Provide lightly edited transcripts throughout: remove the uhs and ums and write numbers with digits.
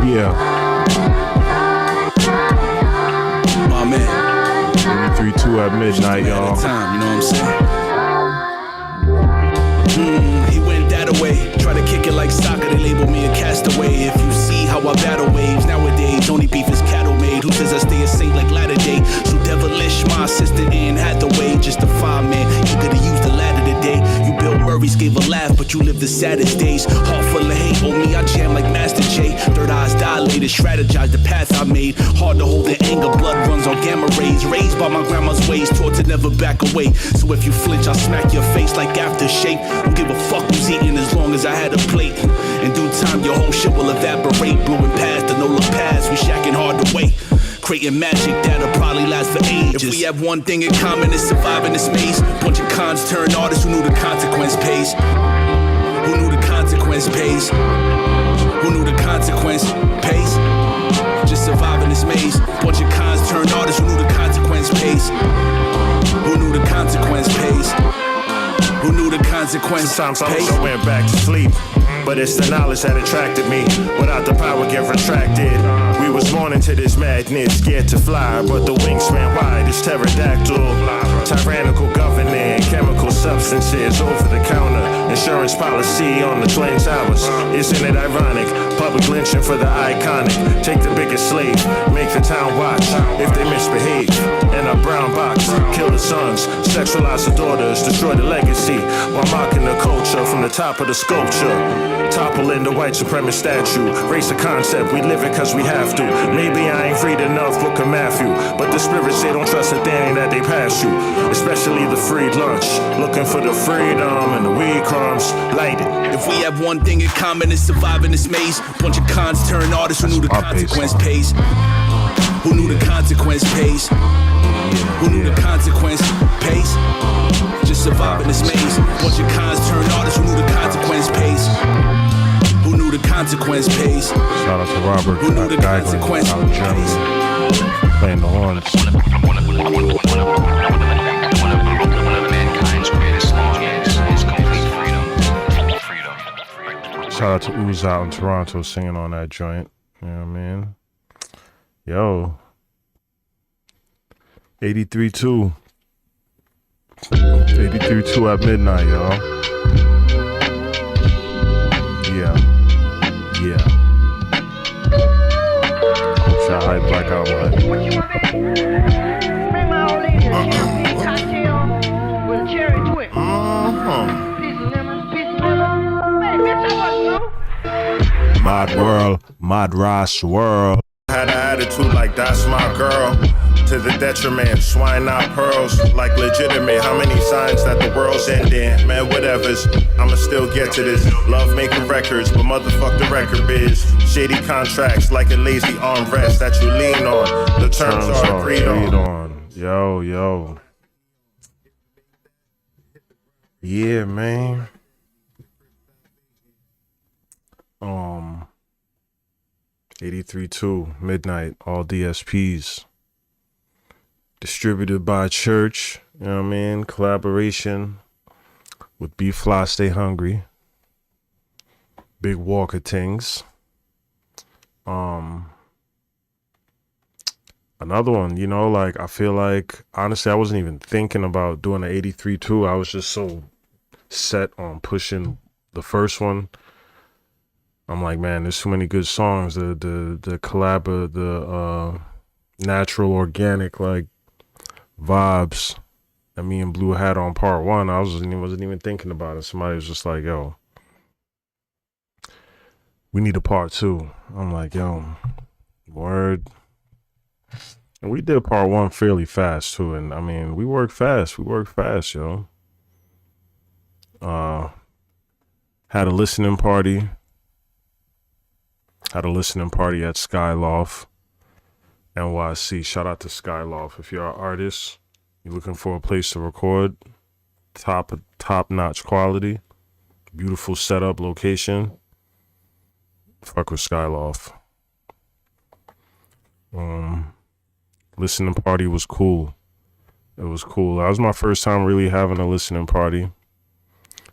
Yeah. My man. 3-2 at midnight, y'all. Time, you know what I'm saying? He went that away. Try to kick it like soccer, they label me a castaway. If you see how I battle waves nowadays, only beef is cattle made. Who says I stay a saint like latter day? So devilish, my assistant Anne Hathaway, just a fireman. You could've used the ladder today. You Bill Murray's gave a laugh, but you live the saddest days. Heart full of hate, on me I jam like Master J. Third eyes dilated, strategize the path I made. Hard to hold the anger, blood runs on gamma rays. Raised by my grandma's ways, taught to never back away. So if you flinch, I'll smack your face like aftershave. Don't give a fuck who's eating as long as I had a plate. In due time, your whole shit will evaporate. Brewing past the no-look pass, we shacking hard to wait. Creating magic that'll probably last for ages. If we have one thing in common, it's surviving this maze. Bunch of cons turned artists who knew the consequence pays. Who knew the consequence pays? Who knew the consequence pays? Just surviving this maze. Bunch of cons turned artists who knew the consequence pays. Who knew the consequence pays? Who knew the consequence Sometimes I wish I went back to sleep, but it's the knowledge that attracted me. Without the power, get retracted. We was born into this madness, scared to fly, but the wings ran wide. It's pterodactyl, tyrannical governing, chemical substances over the counter, insurance policy on the Twin Towers. Isn't it ironic? Public lynching for the iconic. Take the biggest slave, make the town watch if they misbehave. In a brown box, kill the sons, sexualize the daughters, destroy the legacy while mocking the culture from the top of the sculpture. Toppling the white supremacist statue, race a concept, we live it cause we have to. Maybe I ain't read enough Book of Matthew, but the spirits they don't trust a thing that they pass you. Especially the freed lunch, looking for the freedom and the weed crumbs, light it. If we have one thing in common, it's surviving this maze. Bunch of cons turned artists who knew the consequence pays. Who knew the consequence pays? Who knew the consequence pays? Just surviving this maze. Bunch of cons turned artists who knew the consequence pays. Who knew the consequence pays? Shout out to Robert. Who knew the consequence pays? Playing the horns. One of mankind's greatest longings is complete freedom. Shout out to Ooze out in Toronto singing on that joint. You know what I mean? Yo. 83.2. 83.2 at midnight, y'all. Yeah. Yeah. Shout out Black Outline. What you want, baby? Bring my old lady a cocktail with a cherry twist. Piece of lemon, piece of lemon. Hey, bitch, I want some. Mod world, mod Ross world. Had an attitude like that's my girl. To the detriment, swine not pearls. Like legitimate, how many signs that the world's ending? Man, whatever's, I'ma still get to this. Love making records, but motherfuck the record biz. Shady contracts like a lazy armrest that you lean on. The terms are agreed on. Yo. Yeah, man. 83.2 midnight, all DSPs. Distributed by Church, you know what I mean? Collaboration with B Fly Stay Hungry. Big Walker Things. Another one, you know, like I feel like honestly I wasn't even thinking about doing an 83.2. I was just so set on pushing the first one. I'm like, man, there's so many good songs. The collab, the natural, organic, like vibes that me and Blue had on part one. I wasn't even thinking about it. Somebody was just like, yo, we need a part two. I'm like, yo, word. And we did part one fairly fast too. And I mean, we work fast, yo. Had a listening party at Skyloft NYC. Shout out to Skyloft. If you're an artist, you're looking for a place to record, top notch quality, beautiful setup, location, fuck with Skyloft. Listening party was cool. It was cool. That was my first time really having a listening party.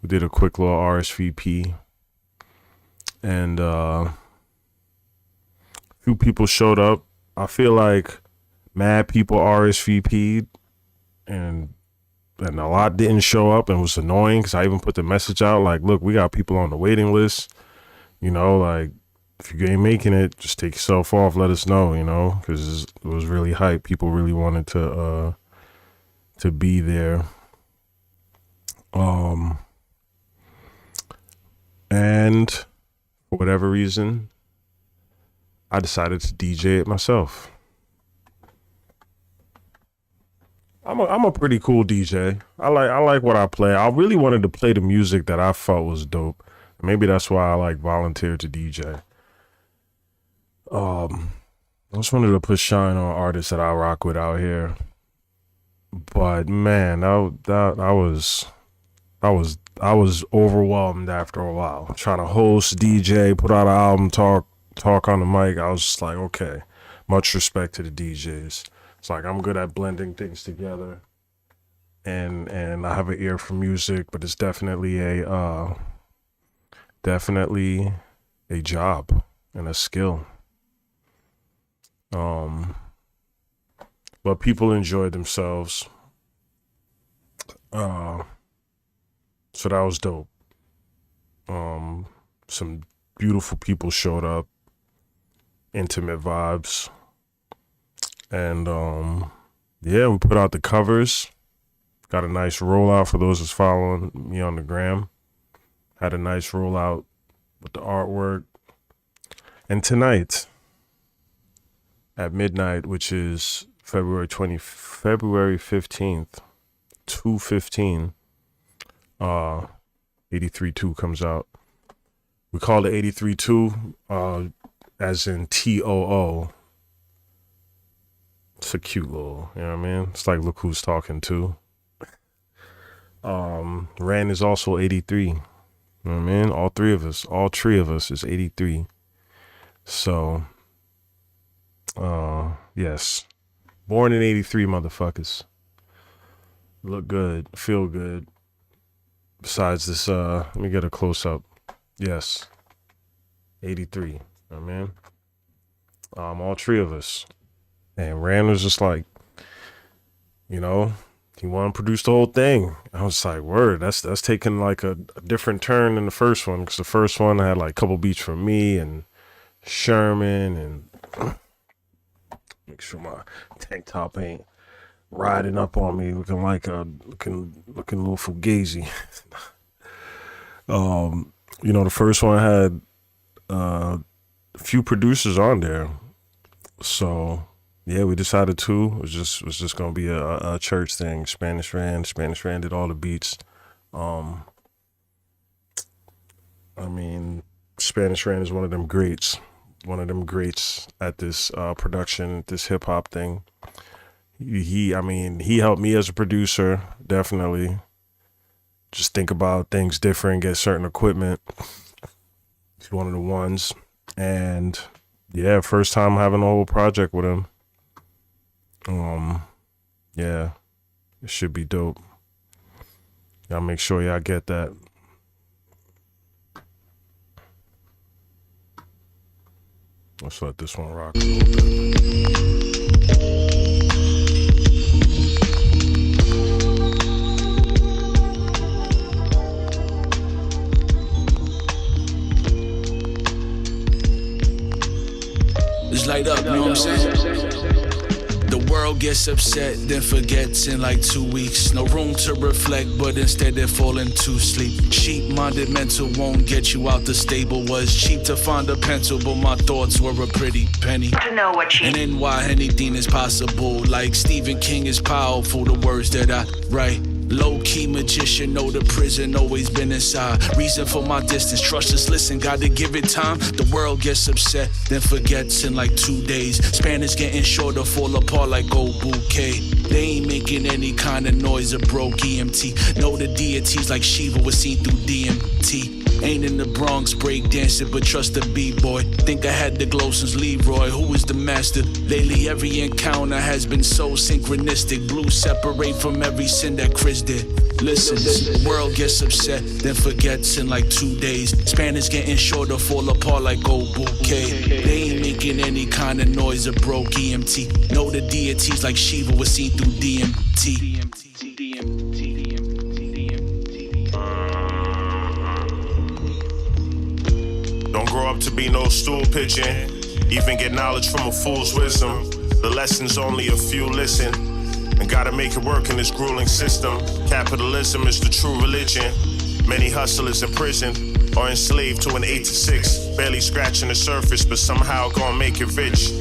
We did a quick little RSVP. and few people showed up. I feel like mad people RSVP'd, and a lot didn't show up, and it was annoying because I even put the message out like, look, we got people on the waiting list, you know, like if you ain't making it, just take yourself off, let us know, you know, because it was really hype. People really wanted to be there. And for whatever reason, I decided to DJ it myself. I'm a pretty cool DJ. I like what I play. I really wanted to play the music that I felt was dope. Maybe that's why I like volunteered to DJ. I just wanted to put shine on artists that I rock with out here. But man, I was overwhelmed after a while. Trying to host, DJ, put out an album, talk on the mic. I was just like, okay, much respect to the DJs. It's like I'm good at blending things together, and I have an ear for music, but it's definitely a job and a skill. But people enjoyed themselves. So that was dope. Some beautiful people showed up, intimate vibes. And yeah, we put out the covers. Got a nice rollout for those that's following me on the gram. Had a nice rollout with the artwork. And tonight at midnight, which is February 15th, 2:15, 83.2 comes out. We call it 83.2 as in TOO. It's a cute little, you know what I mean? It's like, look who's talking to. Ran is also 83. You know what I mean? All three of us is 83. So, yes. Born in 83, motherfuckers. Look good, feel good. Besides this, let me get a close up. Yes. 83. You know what I mean? All three of us. And Rand was just like, you know, he wanted to produce the whole thing. I was like, word, that's taking like a different turn than the first one. Because the first one I had like a couple beats from me and Sherman, and make sure my tank top ain't riding up on me looking like looking a little fugazi. You know, the first one had a few producers on there. So yeah, we decided it was just gonna be a church thing. Spanish Ran did all the beats. I mean, Spanish Ran is one of them greats at this production, this hip hop thing. He helped me as a producer, definitely. Just think about things different, get certain equipment. He's one of the ones. And yeah, first time having a whole project with him. Yeah, it should be dope. Y'all make sure y'all get that. Let's let this one rock a little bit. Just light up, you know what I'm saying? The world gets upset, then forgets in like 2 weeks. No room to reflect, but instead they fall into sleep. Cheap-minded mental won't get you out the stable. Was cheap to find a pencil, but my thoughts were a pretty penny. To know what you And in why anything is possible. Like Stephen King is powerful, the words that I write. Low-key magician, know the prison always been inside. Reason for my distance, trust us, listen, gotta give it time. The world gets upset, then forgets in like 2 days. Spanish getting shorter, fall apart like gold bouquet. They ain't making any kind of noise, a broke EMT. Know the deities like Shiva was seen through DMT. Ain't in the Bronx break dancing, but trust the B-boy. Think I had the glow since Leroy, who is the master? Lately every encounter has been so synchronistic. Blue separate from every sin that Chris did. Listen, world gets upset, then forgets in like 2 days. Spanish getting shorter, fall apart like old bouquet. They ain't making any kind of noise or broke EMT. Know the deities like Shiva was seen through DMT. Don't grow up to be no stool pigeon. Even get knowledge from a fool's wisdom. The lessons only a few listen. And gotta make it work in this grueling system. Capitalism is the true religion. Many hustlers in prison or enslaved to an 8 to 6. Barely scratching the surface, but somehow gonna make it rich.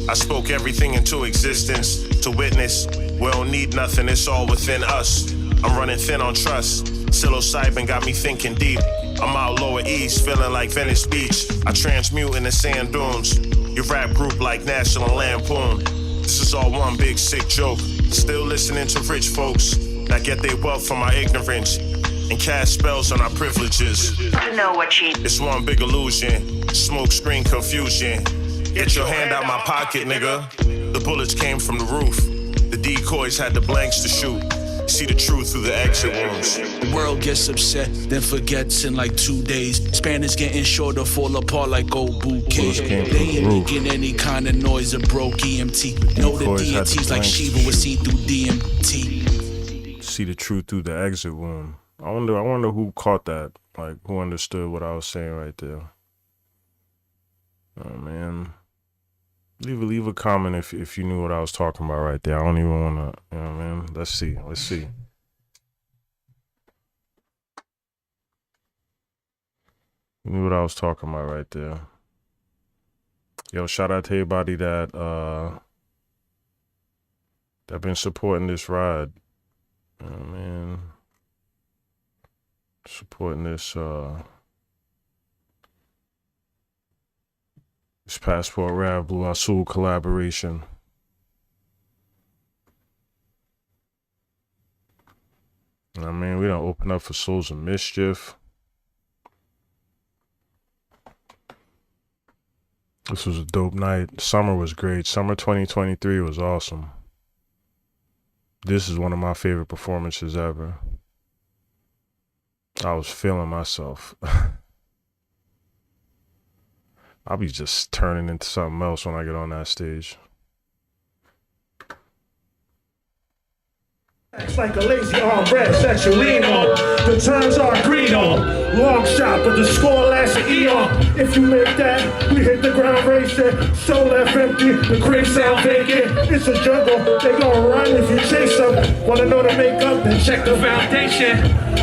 I spoke everything into existence to witness. We don't need nothing, it's all within us. I'm running thin on trust. Psilocybin got me thinking deep. I'm out lower east, feeling like Venice Beach. I transmute in the sand dunes. Your rap group like National Lampoon. This is all one big sick joke. Still listening to rich folks that get their wealth from our ignorance and cast spells on our privileges. You know what you It's one big illusion, smoke screen confusion. Get your hand out my pocket, nigga. The bullets came from the roof. The decoys had the blanks to shoot. See the truth through the exit wounds. The world gets upset, then forgets in like 2 days. Spanish getting shorter, fall apart like old bouquet. They ain't making any kind of noise or broke EMT. Know the deities like Shiva was seen through DMT. See the truth through the exit wound. I wonder who caught that. Like, who understood what I was saying right there. Oh man. Leave a comment if you knew what I was talking about right there. I don't even wanna, you know what I mean? Let's see. You knew what I was talking about right there. Yo, shout out to everybody that been supporting this ride. You know what I mean? Supporting this Passport Rap Blue Azul collaboration. I mean, we don't open up for Souls of Mischief. This was a dope night. Summer was great. Summer 2023 was awesome. This is one of my favorite performances ever. I was feeling myself. I'll be just turning into something else when I get on that stage. It's like a lazy arm red section lean on. The turns are green on. Long shot, but the score lasts an eon. If you make that, we hit the ground racing. So left empty, the crib sound vacant. It's a jungle, they gonna run if you chase them. Wanna know the makeup, then check the foundation.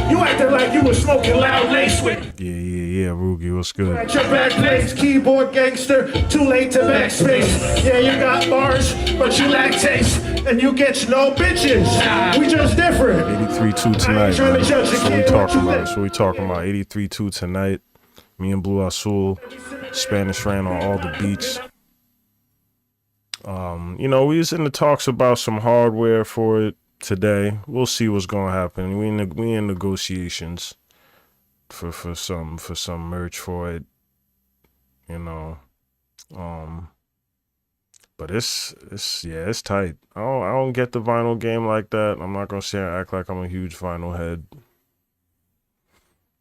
You acting like you was smoking loud lace with. Yeah, Rugi, what's good? At your back place, keyboard gangster, too late to backspace. Yeah, you got bars, but you lack taste. And you get no bitches. We just different. 83-2 tonight. trying to Man. judge That's the what we kid, talking what you about. That's what we talking about. 83-2 tonight. Me and Blue Azul, Spanish ran on all the beats. You know, we was in the talks about some hardware for it today. We'll see what's gonna happen. We in negotiations for some merch for it. You know, but it's tight. I don't get the vinyl game like that. I'm not gonna say I act like I'm a huge vinyl head.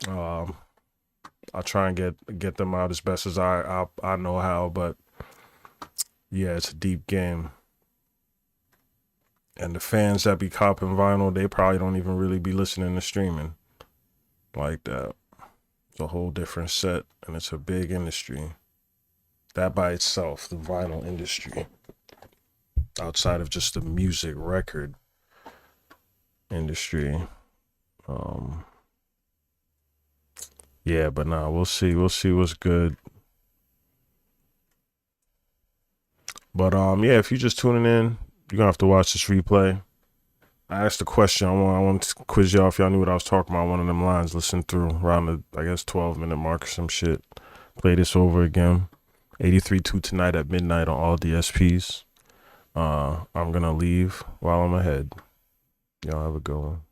I try and get them out as best as I know how, but yeah, it's a deep game. And the fans that be copping vinyl, they probably don't even really be listening to streaming like that. It's a whole different set, and it's a big industry. That by itself, the vinyl industry, outside of just the music record industry. Yeah, but nah, we'll see what's good. But yeah, if you're just tuning in, you're gonna have to watch this replay. I asked a question. I want to quiz y'all if y'all knew what I was talking about. One of them lines. Listen through around the 12-minute mark or some shit. Play this over again. 83-2 tonight at midnight on all DSPs. I'm gonna leave while I'm ahead. Y'all have a good one.